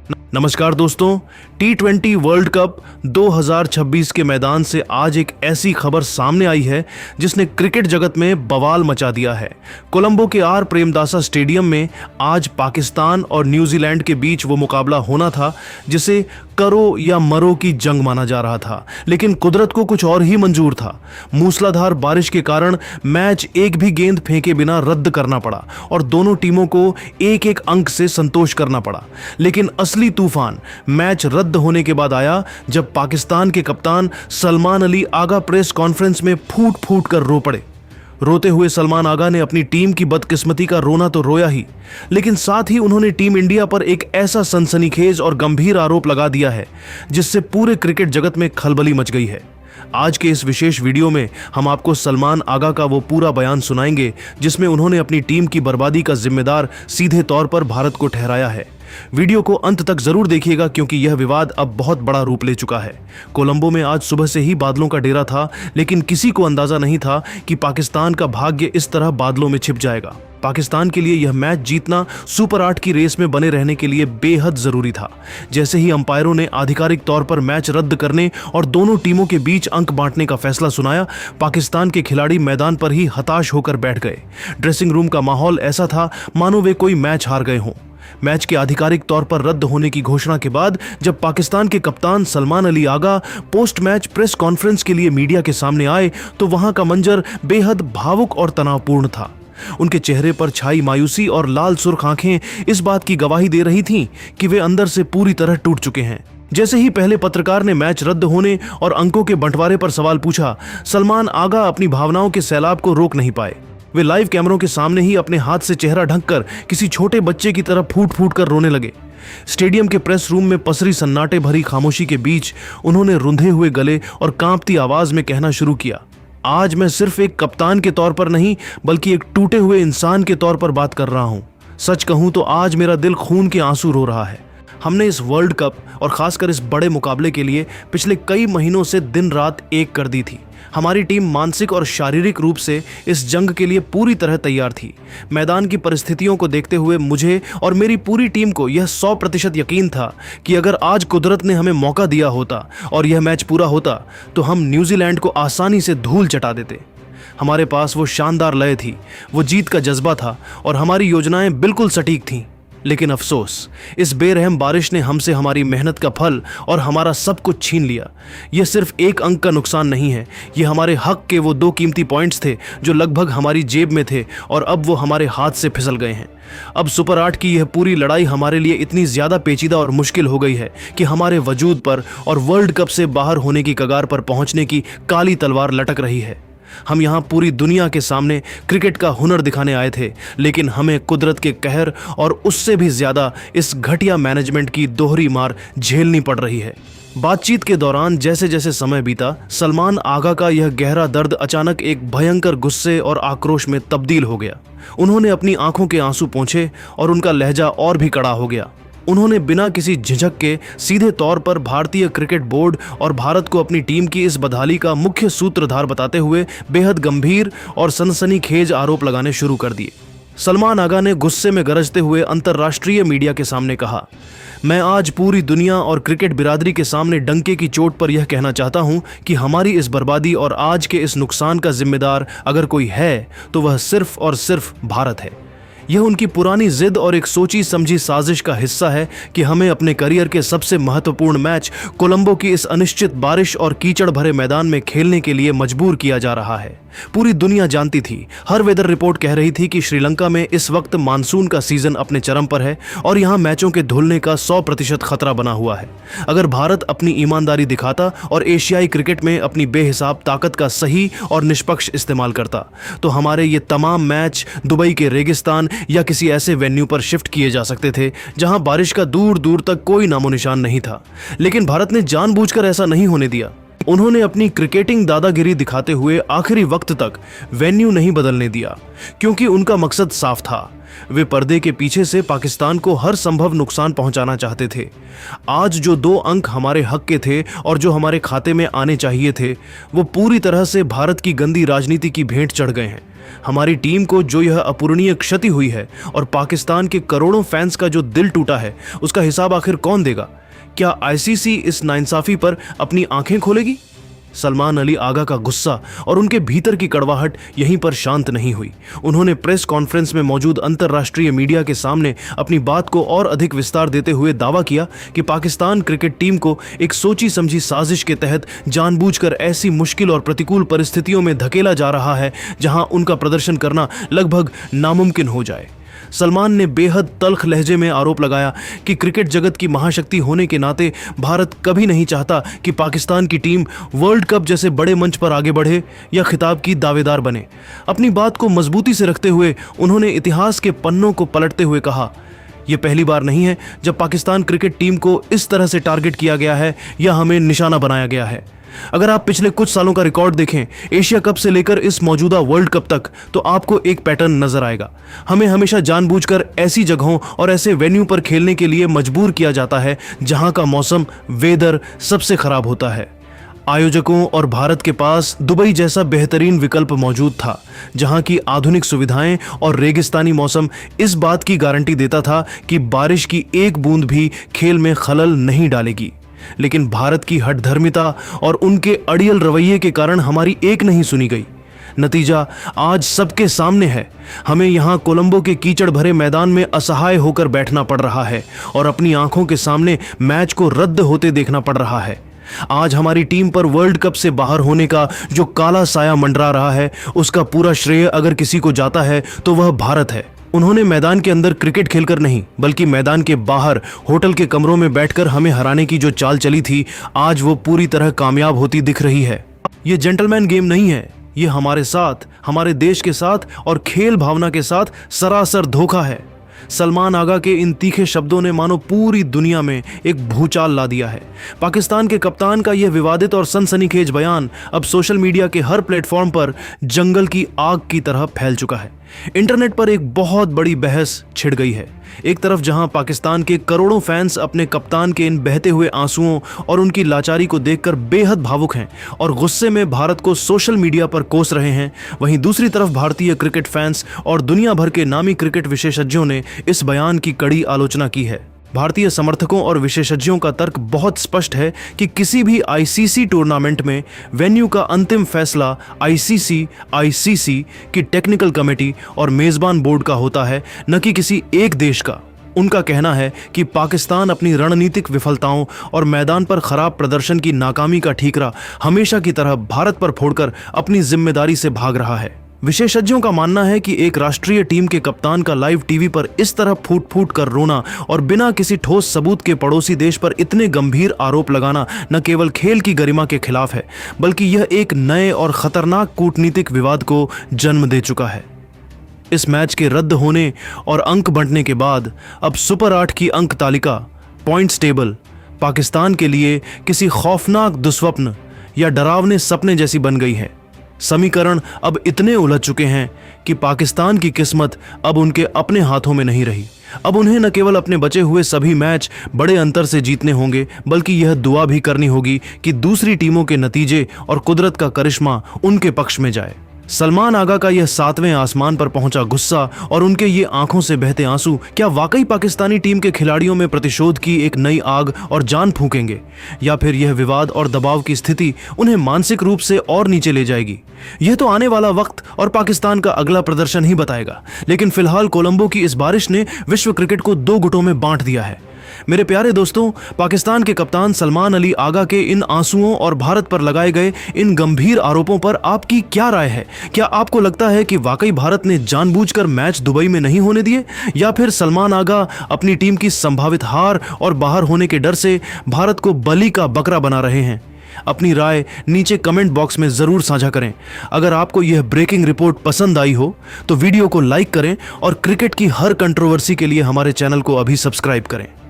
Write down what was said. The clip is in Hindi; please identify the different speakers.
Speaker 1: नमस्कार दोस्तों, T20 वर्ल्ड कप 2026 के मैदान से आज एक ऐसी खबर सामने आई है जिसने क्रिकेट जगत में बवाल मचा दिया है। कोलंबो के आर प्रेमदासा स्टेडियम में आज पाकिस्तान और न्यूजीलैंड के बीच वो मुकाबला होना था जिसे करो या मरो की जंग माना जा रहा था, लेकिन कुदरत को कुछ और ही मंजूर था। मूसलाधार बारिश के कारण मैच एक भी गेंद फेंके बिना रद्द करना पड़ा और दोनों टीमों को एक एक अंक से संतोष करना पड़ा। लेकिन असली तूफान मैच रद्द होने के बाद आया जब पाकिस्तान के कप्तान सलमान अली आगा प्रेस कॉन्फ्रेंस में फूट फूट कर रो पड़े। रोते हुए सलमान आगा ने अपनी टीम की बदकिस्मती का रोना तो रोया ही, लेकिन साथ ही उन्होंने टीम इंडिया पर एक ऐसा सनसनीखेज और गंभीर आरोप लगा दिया है जिससे पूरे क्रिकेट जगत में खलबली मच गई है। आज के इस विशेष वीडियो में हम आपको सलमान आगा का वो पूरा बयान सुनाएंगे जिसमें उन्होंने अपनी टीम की बर्बादी का जिम्मेदार सीधे तौर पर भारत को ठहराया है। वीडियो को अंत तक जरूर देखिएगा क्योंकि यह विवाद अब बहुत बड़ा रूप ले चुका है। कोलंबो में आज सुबह से ही बादलों का डेरा था, लेकिन किसी को अंदाजा नहीं था कि पाकिस्तान का भाग्य इस तरह बादलों में छिप जाएगा। पाकिस्तान के लिए यह मैच जीतना सुपर 8 की रेस में बने रहने के लिए बेहद जरूरी था। जैसे ही अंपायरों ने आधिकारिक तौर पर मैच रद्द करने और दोनों टीमों के बीच अंक बांटने का फैसला सुनाया, पाकिस्तान के खिलाड़ी मैदान पर ही हताश होकर बैठ गए। ड्रेसिंग रूम का माहौल ऐसा था मानो वे कोई मैच हार गए हों। मैच के आधिकारिक तौर पर रद्द होने की घोषणा के बाद जब पाकिस्तान के कप्तान Salman Ali Agha post match press conference के लिए मीडिया के सामने आए तो वहां का मंजर बेहद भावुक और तनावपूर्ण था। उनके चेहरे पर छाई मायूसी और लाल सुर्ख आंखें इस बात की गवाही दे रही थीं कि वे अंदर से पूरी तरह टूट चुके हैं। जैसे ही पहले पत्रकार ने मैच रद्द होने और अंकों के बंटवारे पर सवाल पूछा, सलमान आगा अपनी भावनाओं के सैलाब को रोक नहीं पाए। वे लाइव कैमरों के सामने ही अपने हाथ से चेहरा ढककर किसी छोटे बच्चे की तरह फूट फूट कर रोने लगे। स्टेडियम के प्रेस रूम में पसरी सन्नाटे भरी खामोशी के बीच उन्होंने रुंधे हुए गले और कांपती आवाज में कहना शुरू किया, आज मैं सिर्फ एक कप्तान के तौर पर नहीं बल्कि एक टूटे हुए इंसान के तौर पर बात कर रहा हूं। सच कहूं तो आज मेरा दिल खून के आंसू रो रहा है। हमने इस वर्ल्ड कप और खासकर इस बड़े मुकाबले के लिए पिछले कई महीनों से दिन रात एक कर दी थी। हमारी टीम मानसिक और शारीरिक रूप से इस जंग के लिए पूरी तरह तैयार थी। मैदान की परिस्थितियों को देखते हुए मुझे और मेरी पूरी टीम को यह 100% यकीन था कि अगर आज कुदरत ने हमें मौका दिया होता और यह मैच पूरा होता तो हम न्यूजीलैंड को आसानी से धूल चटा देते। हमारे पास वो शानदार लय थी, वो जीत का जज्बा था और हमारी योजनाएं बिल्कुल सटीक थीं। लेकिन अफसोस, इस बेरहम बारिश ने हमसे हमारी मेहनत का फल और हमारा सब कुछ छीन लिया। यह सिर्फ एक अंक का नुकसान नहीं है, यह हमारे हक के वो 2 कीमती पॉइंट्स थे जो लगभग हमारी जेब में थे और अब वो हमारे हाथ से फिसल गए हैं। अब सुपर 8 की यह पूरी लड़ाई हमारे लिए इतनी ज्यादा पेचीदा और मुश्किल हो गई है कि हमारे वजूद पर और वर्ल्ड कप से बाहर होने की कगार पर पहुंचने की काली तलवार लटक रही है। हम यहाँ पूरी दुनिया के सामने क्रिकेट का हुनर दिखाने आए थे, लेकिन हमें कुदरत के कहर और उससे भी ज्यादा इस घटिया मैनेजमेंट की दोहरी मार झेलनी पड़ रही है। बातचीत के दौरान जैसे जैसे समय बीता, सलमान आगा का यह गहरा दर्द अचानक एक भयंकर गुस्से और आक्रोश में तब्दील हो गया। उन्होंने अपनी आंखों के आंसू पोंछे और उनका लहजा और भी कड़ा हो गया। उन्होंने बिना किसी झिझक के सीधे तौर पर भारतीय क्रिकेट बोर्ड और भारत को अपनी टीम की इस बदहाली का मुख्य सूत्रधार बताते हुए बेहद गंभीर और सनसनीखेज आरोप लगाने शुरू कर दिए। सलमान आगा ने गुस्से में गरजते हुए अंतर्राष्ट्रीय मीडिया के सामने कहा, मैं आज पूरी दुनिया और क्रिकेट बिरादरी के सामने डंके की चोट पर यह कहना चाहता हूं कि हमारी इस बर्बादी और आज के इस नुकसान का जिम्मेदार अगर कोई है तो वह सिर्फ और सिर्फ भारत है। यह उनकी पुरानी जिद और एक सोची समझी साजिश का हिस्सा है कि हमें अपने करियर के सबसे महत्वपूर्ण मैच कोलंबो की इस अनिश्चित बारिश और कीचड़ भरे मैदान में खेलने के लिए मजबूर किया जा रहा है। पूरी दुनिया जानती थी, हर वेदर रिपोर्ट कह रही थी कि श्रीलंका में इस वक्त मानसून का सीजन अपने चरम पर है और यहाँ मैचों के धुलने का 100% खतरा बना हुआ है। अगर भारत अपनी ईमानदारी दिखाता और एशियाई क्रिकेट में अपनी बेहिसाब ताकत का सही और निष्पक्ष इस्तेमाल करता तो हमारे ये तमाम मैच दुबई के रेगिस्तान या किसी ऐसे वेन्यू पर शिफ्ट किए जा सकते थे जहां बारिश का दूर दूर तक कोई नामो निशान नहीं था। लेकिन भारत ने जानबूझकर ऐसा नहीं होने दिया। उन्होंने अपनी क्रिकेटिंग दादागिरी दिखाते हुए आखिरी वक्त तक वेन्यू नहीं बदलने दिया क्योंकि उनका मकसद साफ था। वे पर्दे के पीछे से पाकिस्तान को हर संभव नुकसान पहुंचाना चाहते थे। आज जो 2 अंक हमारे हक के थे और जो हमारे खाते में आने चाहिए थे वो पूरी तरह से भारत की गंदी राजनीति की भेंट चढ़ गए हैं। हमारी टीम को जो यह अपूरणीय क्षति हुई है और पाकिस्तान के करोड़ों फैंस का जो दिल टूटा है, उसका हिसाब आखिर कौन देगा? क्या आईसीसी इस नाइंसाफी पर अपनी आंखें खोलेगी? सलमान अली आगा का गुस्सा और उनके भीतर की कड़वाहट यहीं पर शांत नहीं हुई। उन्होंने प्रेस कॉन्फ्रेंस में मौजूद अंतर्राष्ट्रीय मीडिया के सामने अपनी बात को और अधिक विस्तार देते हुए दावा किया कि पाकिस्तान क्रिकेट टीम को एक सोची समझी साजिश के तहत जानबूझकर ऐसी मुश्किल और प्रतिकूल परिस्थितियों में धकेला जा रहा है जहां उनका प्रदर्शन करना लगभग नामुमकिन हो जाए। सलमान ने बेहद तल्ख लहजे में आरोप लगाया कि क्रिकेट जगत की महाशक्ति होने के नाते भारत कभी नहीं चाहता कि पाकिस्तान की टीम वर्ल्ड कप जैसे बड़े मंच पर आगे बढ़े या खिताब की दावेदार बने। अपनी बात को मजबूती से रखते हुए उन्होंने इतिहास के पन्नों को पलटते हुए कहा, यह पहली बार नहीं है जब पाकिस्तान क्रिकेट टीम को इस तरह से टारगेट किया गया है या हमें निशाना बनाया गया है। अगर आप पिछले कुछ सालों का रिकॉर्ड देखें, एशिया कप से लेकर इस मौजूदा वर्ल्ड कप तक, तो आपको एक पैटर्न नजर आएगा। हमें हमेशा जानबूझकर ऐसी जगहों और ऐसे वेन्यू पर खेलने के लिए मजबूर किया जाता है जहां का मौसम, वेदर सबसे खराब होता है। आयोजकों और भारत के पास दुबई जैसा बेहतरीन विकल्प मौजूद था, जहां की आधुनिक सुविधाएं और रेगिस्तानी मौसम इस बात की गारंटी देता था कि बारिश की एक बूंद भी खेल में खलल नहीं डालेगी। लेकिन भारत की हठधर्मिता और उनके अड़ियल रवैये के कारण हमारी एक नहीं सुनी गई। नतीजा आज सबके सामने है। हमें यहां कोलंबो के कीचड़ भरे मैदान में असहाय होकर बैठना पड़ रहा है और अपनी आंखों के सामने मैच को रद्द होते देखना पड़ रहा है। आज हमारी टीम पर वर्ल्ड कप से बाहर होने का जो काला साया मंडरा रहा है, उसका पूरा श्रेय अगर किसी को जाता है तो वह भारत है। उन्होंने मैदान के अंदर क्रिकेट खेलकर नहीं, बल्कि मैदान के बाहर होटल के कमरों में बैठकर हमें हराने की जो चाल चली थी, आज वो पूरी तरह कामयाब होती दिख रही है। ये जेंटलमैन गेम नहीं है, ये हमारे साथ, हमारे देश के साथ और खेल भावना के साथ सरासर धोखा है। सलमान आगा के इन तीखे शब्दों ने मानो पूरी दुनिया में एक भूचाल ला दिया है। पाकिस्तान के कप्तान का यह विवादित और सनसनीखेज बयान अब सोशल मीडिया के हर प्लेटफॉर्म पर जंगल की आग की तरह फैल चुका है। इंटरनेट पर एक बहुत बड़ी बहस छिड़ गई है। एक तरफ जहां पाकिस्तान के करोड़ों फैंस अपने कप्तान के इन बहते हुए आंसुओं और उनकी लाचारी को देखकर बेहद भावुक हैं और गुस्से में भारत को सोशल मीडिया पर कोस रहे हैं, वहीं दूसरी तरफ भारतीय क्रिकेट फैंस और दुनिया भर के नामी क्रिकेट विशेषज्ञों ने इस बयान की कड़ी आलोचना की है। भारतीय समर्थकों और विशेषज्ञों का तर्क बहुत स्पष्ट है कि किसी भी आईसीसी टूर्नामेंट में वेन्यू का अंतिम फैसला आईसीसी की टेक्निकल कमेटी और मेजबान बोर्ड का होता है, न कि किसी एक देश का। उनका कहना है कि पाकिस्तान अपनी रणनीतिक विफलताओं और मैदान पर खराब प्रदर्शन की नाकामी का ठीकरा हमेशा की तरह भारत पर फोड़कर अपनी जिम्मेदारी से भाग रहा है। विशेषज्ञों का मानना है कि एक राष्ट्रीय टीम के कप्तान का लाइव टीवी पर इस तरह फूट फूट कर रोना और बिना किसी ठोस सबूत के पड़ोसी देश पर इतने गंभीर आरोप लगाना न केवल खेल की गरिमा के खिलाफ है, बल्कि यह एक नए और खतरनाक कूटनीतिक विवाद को जन्म दे चुका है। इस मैच के रद्द होने और अंक बंटने के बाद अब सुपर 8 की अंक तालिका, पॉइंट्स टेबल पाकिस्तान के लिए किसी खौफनाक दुस्वप्न या डरावने सपने जैसी बन गई है। समीकरण अब इतने उलझ चुके हैं कि पाकिस्तान की किस्मत अब उनके अपने हाथों में नहीं रही। अब उन्हें न केवल अपने बचे हुए सभी मैच बड़े अंतर से जीतने होंगे, बल्कि यह दुआ भी करनी होगी कि दूसरी टीमों के नतीजे और कुदरत का करिश्मा उनके पक्ष में जाए। सलमान आगा का यह 7वें आसमान पर पहुंचा गुस्सा और उनके ये आंखों से बहते आंसू क्या वाकई पाकिस्तानी टीम के खिलाड़ियों में प्रतिशोध की एक नई आग और जान फूकेंगे, या फिर यह विवाद और दबाव की स्थिति उन्हें मानसिक रूप से और नीचे ले जाएगी? यह तो आने वाला वक्त और पाकिस्तान का अगला प्रदर्शन ही बताएगा। लेकिन फिलहाल कोलंबो की इस बारिश ने विश्व क्रिकेट को 2 गुटों में बांट दिया है। मेरे प्यारे दोस्तों, पाकिस्तान के कप्तान सलमान अली आगा के इन आंसुओं और भारत पर लगाए गए इन गंभीर आरोपों पर आपकी क्या राय है? क्या आपको लगता है कि वाकई भारत ने जानबूझकर मैच दुबई में नहीं होने दिए, या फिर सलमान आगा अपनी टीम की संभावित हार और बाहर होने के डर से भारत को बलि का बकरा बना रहे हैं? अपनी राय नीचे कमेंट बॉक्स में जरूर साझा करें। अगर आपको यह ब्रेकिंग रिपोर्ट पसंद आई हो तो वीडियो को लाइक करें और क्रिकेट की हर कंट्रोवर्सी के लिए हमारे चैनल को अभी सब्सक्राइब करें।